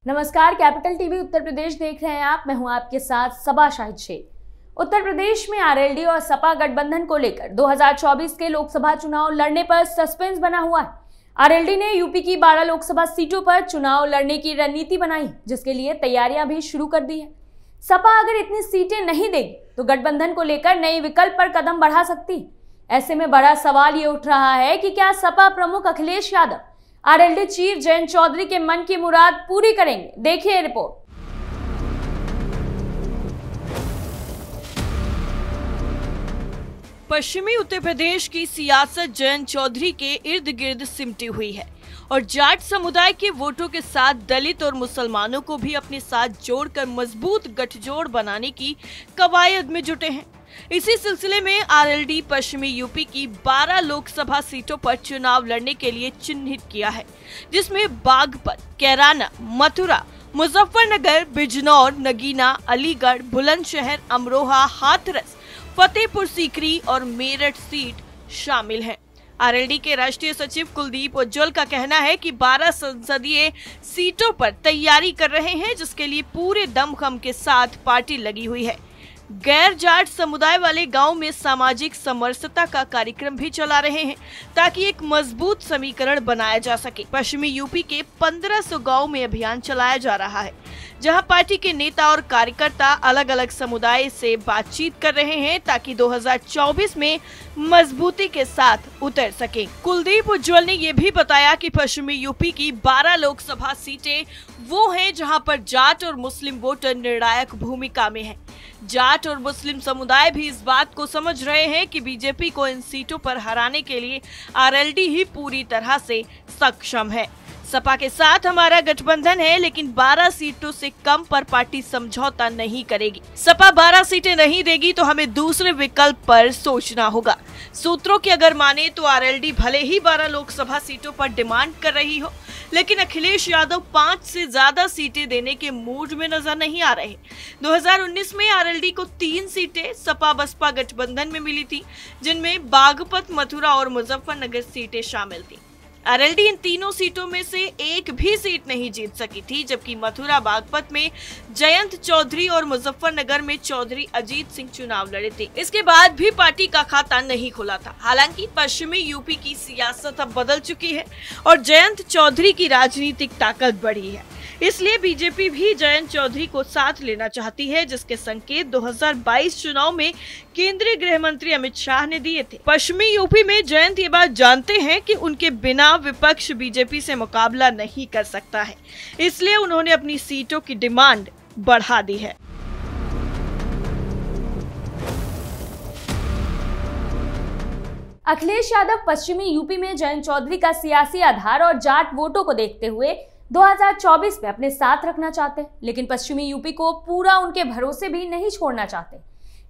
नमस्कार, capital TV Uttar Pradesh देख रहे हैं आप। मैं हूं आपके साथ सबा शाहिद शेख। उत्तर प्रदेश में आरएलडी और सपा गठबंधन को लेकर 2024 के लोकसभा चुनाव लड़ने पर सस्पेंस बना हुआ है। आरएलडी ने यूपी की 12 लोकसभा सीटों पर चुनाव लड़ने की रणनीति बनाई, जिसके लिए तैयारियां भी शुरू कर दी है। सपा अगर इतनी सीटें नहीं देगी तो गठबंधन को लेकर नए विकल्प पर कदम बढ़ा सकती है। ऐसे में बड़ा सवाल ये उठ रहा है कि क्या सपा प्रमुख अखिलेश यादव आरएलडी चीफ जयंत चौधरी के मन की मुराद पूरी करेंगे? देखिए रिपोर्ट। पश्चिमी उत्तर प्रदेश की सियासत जयंत चौधरी के इर्द गिर्द सिमटी हुई है और जाट समुदाय के वोटों के साथ दलित और मुसलमानों को भी अपने साथ जोड़कर मजबूत गठजोड़ बनाने की कवायद में जुटे हैं। इसी सिलसिले में आरएलडी पश्चिमी यूपी की 12 लोकसभा सीटों पर चुनाव लड़ने के लिए चिन्हित किया है, जिसमें बागपत, कैराना, मथुरा, मुजफ्फरनगर, बिजनौर, नगीना, अलीगढ़, बुलंदशहर, अमरोहा, हाथरस, फतेहपुर सीकरी और मेरठ सीट शामिल हैं। आरएलडी के राष्ट्रीय सचिव कुलदीप उज्ज्वल का कहना है कि 12 संसदीय सीटों पर तैयारी कर रहे हैं, जिसके लिए पूरे दमखम के साथ पार्टी लगी हुई है। गैर जाट समुदाय वाले गांव में सामाजिक समरसता का कार्यक्रम भी चला रहे हैं, ताकि एक मजबूत समीकरण बनाया जा सके। पश्चिमी यूपी के 1500 गांव में अभियान चलाया जा रहा है, जहां पार्टी के नेता और कार्यकर्ता अलग अलग समुदाय से बातचीत कर रहे हैं, ताकि 2024 में मजबूती के साथ उतर सके। कुलदीप उज्ज्वल ने ये भी बताया कि पश्चिमी यूपी की 12 लोकसभा सीटें वो हैं जहां पर जाट और मुस्लिम वोटर निर्णायक भूमिका में हैं। जाट और मुस्लिम समुदाय भी इस बात को समझ रहे हैं कि बीजेपी को इन सीटों पर हराने के लिए आरएलडी ही पूरी तरह से सक्षम है। सपा के साथ हमारा गठबंधन है, लेकिन 12 सीटों से कम पर पार्टी समझौता नहीं करेगी। सपा 12 सीटें नहीं देगी तो हमें दूसरे विकल्प पर सोचना होगा। सूत्रों की अगर माने तो आरएलडी भले ही 12 लोकसभा सीटों पर डिमांड कर रही हो, लेकिन अखिलेश यादव 5 से ज्यादा सीटें देने के मूड में नजर नहीं आ रहे। 2019 में आरएलडी को 3 सीटें सपा बसपा गठबंधन में मिली थी, जिनमें बागपत, मथुरा और मुजफ्फरनगर सीटें शामिल थी। आरएलडी इन तीनों सीटों में से एक भी सीट नहीं जीत सकी थी, जबकि मथुरा बागपत में जयंत चौधरी और मुजफ्फरनगर में चौधरी अजीत सिंह चुनाव लड़े थे। इसके बाद भी पार्टी का खाता नहीं खुला था। हालांकि पश्चिमी यूपी की सियासत अब बदल चुकी है और जयंत चौधरी की राजनीतिक ताकत बढ़ी है, इसलिए बीजेपी भी जयंत चौधरी को साथ लेना चाहती है, जिसके संकेत 2022 चुनाव में केंद्रीय गृह मंत्री अमित शाह ने दिए थे। पश्चिमी यूपी में जयंत ये बात जानते हैं कि उनके बिना विपक्ष बीजेपी से मुकाबला नहीं कर सकता है, इसलिए उन्होंने अपनी सीटों की डिमांड बढ़ा दी है। अखिलेश यादव पश्चिमी यूपी में जयंत चौधरी का सियासी आधार और जाट वोटों को देखते हुए 2024 में अपने साथ रखना चाहते हैं, लेकिन पश्चिमी यूपी को पूरा उनके भरोसे भी नहीं छोड़ना चाहते।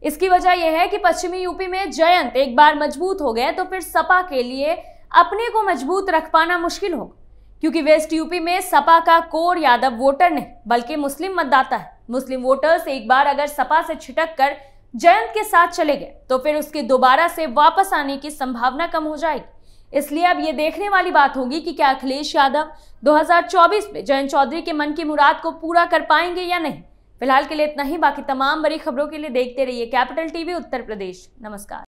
इसकी वजह यह है कि पश्चिमी यूपी में जयंत एक बार मजबूत हो गए तो फिर सपा के लिए अपने को मजबूत रख पाना मुश्किल होगा, क्योंकि वेस्ट यूपी में सपा का कोर यादव वोटर नहीं बल्कि मुस्लिम मतदाता है। मुस्लिम वोटर्स एक बार अगर सपा से छिटक कर जयंत के साथ चले गए तो फिर उसके दोबारा से वापस आने की संभावना कम हो जाएगी। इसलिए अब ये देखने वाली बात होगी कि क्या अखिलेश यादव 2024 में जयंत चौधरी के मन की मुराद को पूरा कर पाएंगे या नहीं। फिलहाल के लिए इतना ही। बाकी तमाम बड़ी खबरों के लिए देखते रहिए कैपिटल टीवी उत्तर प्रदेश। नमस्कार।